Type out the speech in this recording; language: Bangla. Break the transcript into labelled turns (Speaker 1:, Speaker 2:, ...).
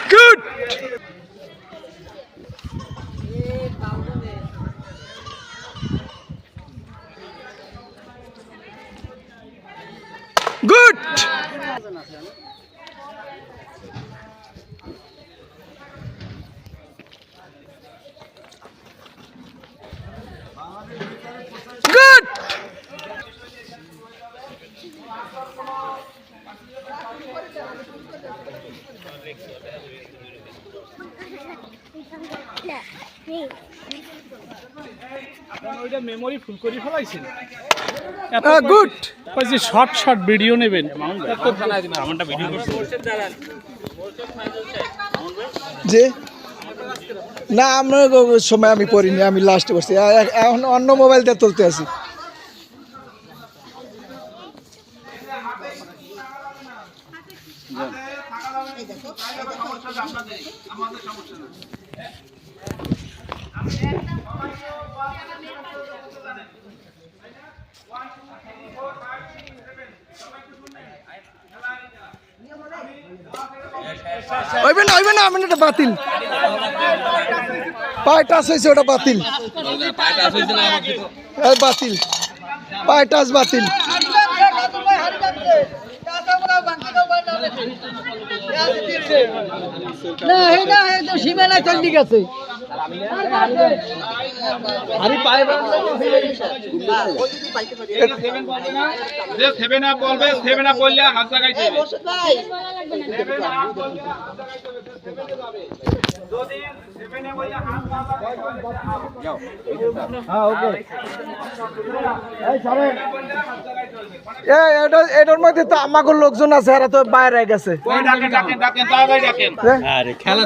Speaker 1: Good. Good. Good.
Speaker 2: মেমোরি ফুল করে ফেলাইছেন
Speaker 1: গুড
Speaker 2: ওই যে শর্ট শর্ট ভিডিও নেবেন
Speaker 1: যে না আমার সময় আমি করিনি, আমি লাস্টে করছি, এখন অন্য মোবাইল দিয়ে তুলতে আছি। হইবে না আমি এটা বাতিল, পায়ে টাচ হয়েছে, ওটা বাতিল, বাতিল, পায়ে টাচ বাতিল।
Speaker 3: সীমানা চল ঠিক আছে
Speaker 1: এটার মধ্যে তো আমাকে লোকজন আছে, এরা তো বাইরে গেছে।
Speaker 2: খেলা